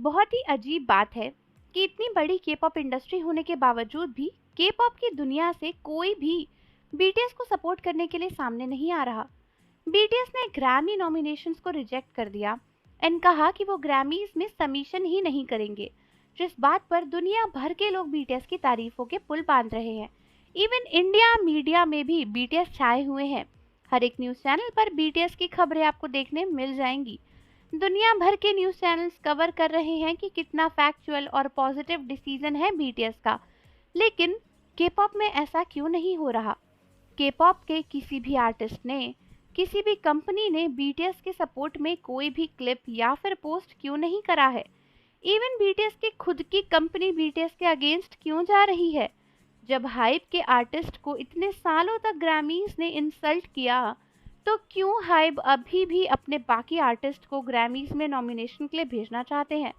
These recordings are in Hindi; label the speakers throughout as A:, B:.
A: बहुत ही अजीब बात है कि इतनी बड़ी के पॉप इंडस्ट्री होने के बावजूद भी के पॉप की दुनिया से कोई भी बीटीएस को सपोर्ट करने के लिए सामने नहीं आ रहा। बीटीएस ने ग्रैमी नॉमिनेशंस को रिजेक्ट कर दिया एंड कहा कि वो ग्रैमीज में सबमिशन ही नहीं करेंगे, जिस बात पर दुनिया भर के लोग बीटीएस की तारीफों के पुल बांध रहे हैं। इवन इंडिया मीडिया में भी बीटीएस छाए हुए हैं। हर एक न्यूज चैनल पर बीटीएस की खबरें आपको देखने मिल जाएंगी। दुनिया भर के न्यूज चैनल्स कवर कर रहे हैं कि कितना फैक्चुअल और पॉजिटिव डिसीजन है बीटीएस का। लेकिन के पॉप में ऐसा क्यों नहीं हो रहा? के पॉप के किसी भी आर्टिस्ट ने, किसी भी कंपनी ने बीटीएस के सपोर्ट में कोई भी क्लिप या फिर पोस्ट क्यों नहीं करा है? इवन बीटीएस की खुद की कंपनी बीटीएस के अगेंस्ट क्यों जा रही है? जब हाइप के आर्टिस्ट को इतने सालों तक ग्रैमीज ने इंसल्ट किया, तो क्यों हाइब अभी भी अपने बाकी आर्टिस्ट को ग्रैमीज में नॉमिनेशन के लिए भेजना चाहते हैं?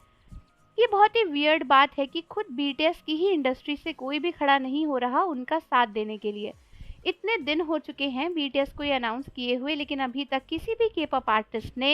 A: ये बहुत ही वियर्ड बात है कि खुद बीटीएस की ही इंडस्ट्री से कोई भी खड़ा नहीं हो रहा उनका साथ देने के लिए। इतने दिन हो चुके हैं बीटीएस को ये अनाउंस किए हुए, लेकिन अभी तक किसी भी के पॉप आर्टिस्ट ने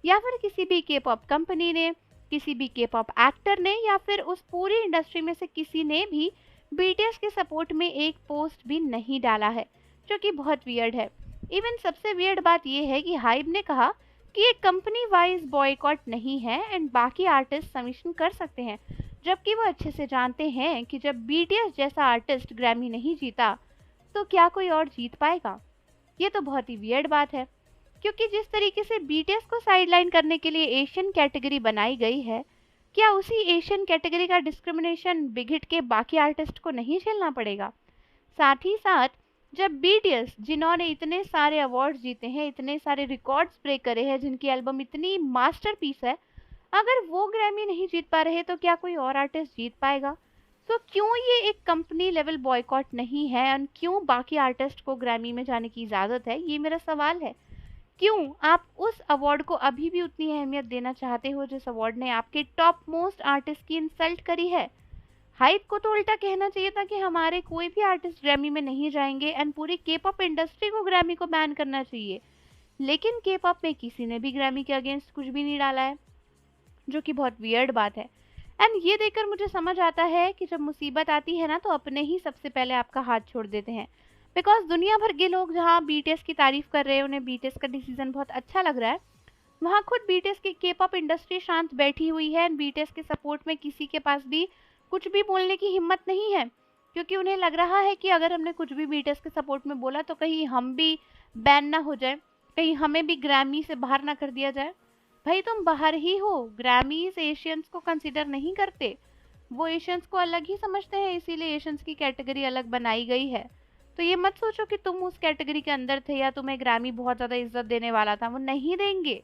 A: या फिर किसी भी के पॉप कंपनी ने, किसी भी के पॉप एक्टर ने या फिर उस पूरी इंडस्ट्री में से किसी ने भी बीटीएस के सपोर्ट में एक पोस्ट भी नहीं डाला है, जो कि बहुत वियर्ड है। इवन सबसे वियर्ड बात यह है कि हाइब ने कहा कि ये कंपनी वाइज बॉयकॉट नहीं है एंड बाकी आर्टिस्ट सबमिशन कर सकते हैं, जबकि वो अच्छे से जानते हैं कि जब बीटीएस जैसा आर्टिस्ट ग्रैमी नहीं जीता तो क्या कोई और जीत पाएगा। ये तो बहुत ही वियर्ड बात है, क्योंकि जिस तरीके से बीटीएस को साइडलाइन करने के लिए एशियन कैटेगरी बनाई गई है, क्या उसी एशियन कैटेगरी का डिस्क्रिमिनेशन बिग हिट के बाकी आर्टिस्ट को नहीं झेलना पड़ेगा? साथ ही साथ जब बीटीएस, जिन्होंने इतने सारे अवार्ड्स जीते हैं, इतने सारे रिकॉर्ड्स ब्रेक करे हैं, जिनकी एल्बम इतनी मास्टरपीस है, अगर वो ग्रैमी नहीं जीत पा रहे तो क्या कोई और आर्टिस्ट जीत पाएगा? तो क्यों ये एक कंपनी लेवल बॉयकॉट नहीं है और क्यों बाकी आर्टिस्ट को ग्रैमी में जाने की इजाज़त है? ये मेरा सवाल है। क्यों आप उस अवार्ड को अभी भी उतनी अहमियत देना चाहते हो जिस अवार्ड ने आपके टॉप मोस्ट आर्टिस्ट की इंसल्ट करी है? हाइप को तो उल्टा कहना चाहिए था कि हमारे कोई भी आर्टिस्ट ग्रैमी में नहीं जाएंगे एंड पूरी के पॉप इंडस्ट्री को ग्रैमी को बैन करना चाहिए। लेकिन के पॉप में किसी ने भी ग्रैमी के अगेंस्ट कुछ भी नहीं डाला है, जो कि बहुत वियर्ड बात है। एंड ये देखकर मुझे समझ आता है कि जब मुसीबत आती है ना, तो अपने ही सबसे पहले आपका हाथ छोड़ देते हैं। बिकॉज दुनिया भर के लोग जहाँ बीटीएस की तारीफ कर रहे हैं, उन्हें बीटीएस का डिसीजन बहुत अच्छा लग रहा है, वहाँ खुद बीटीएस की के पॉप इंडस्ट्री शांत बैठी हुई है एंड बीटीएस के सपोर्ट में किसी के पास भी कुछ भी बोलने की हिम्मत नहीं है, क्योंकि उन्हें लग रहा है कि अगर हमने कुछ भी बीटीएस के सपोर्ट में बोला तो कहीं हम भी बैन ना हो जाए, कहीं हमें भी ग्रैमी से बाहर ना कर दिया जाए। भाई तुम बाहर ही हो, ग्रैमीज एशियंस को कंसिडर नहीं करते, वो एशियंस को अलग ही समझते हैं, इसीलिए एशियंस की कैटेगरी अलग बनाई गई है। तो ये मत सोचो कि तुम उस कैटेगरी के अंदर थे या तुम्हें ग्रैमी बहुत ज़्यादा इज्जत देने वाला था, वो नहीं देंगे।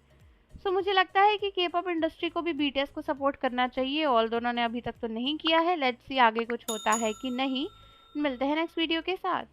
A: सो मुझे लगता है कि के पॉप इंडस्ट्री को भी बीटीएस को सपोर्ट करना चाहिए, ऑल दोनों ने अभी तक तो नहीं किया है। लेट्स सी आगे कुछ होता है कि नहीं। मिलते हैं नेक्स्ट वीडियो के साथ।